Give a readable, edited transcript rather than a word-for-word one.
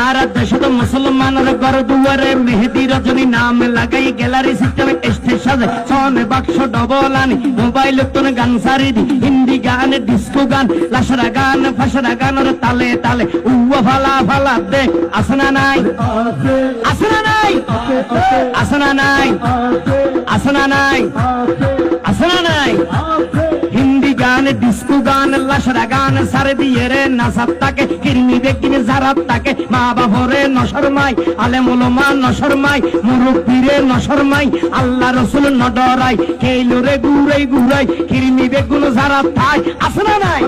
আর দেশত মুসলমানের ঘর দুয়ারে মেহেদি রজনী নাম লাগাই গ্যালারি সিস্টেমে স্টেজ সাজে সনে বাক্স ডবল আনি মোবাইল তোর গান সারি দি হিন্দি গান ডিস্কো গান লাশরা গান ফাশরা গানের তালে তালে উয়া ফালা ফালা দে আসনা নাই আসনা নাই আসনা নাই আসনা নাই আসনা নাই হিন্দি গান ডিস্কো গান লাশরা গান সারে দিয়ে রে নাসাত্তাকে কিরমি বেকিনে জারাত্তাকে মা বাবরে নশরমাই আলেম ওলামা নশরমাই মুরব্বিরে নশরমাই আল্লাহ রাসূল নডরাই কেইলো রে গুরাই গুরাই কিরমি বেগুন জারাত্তাই আসনা নাই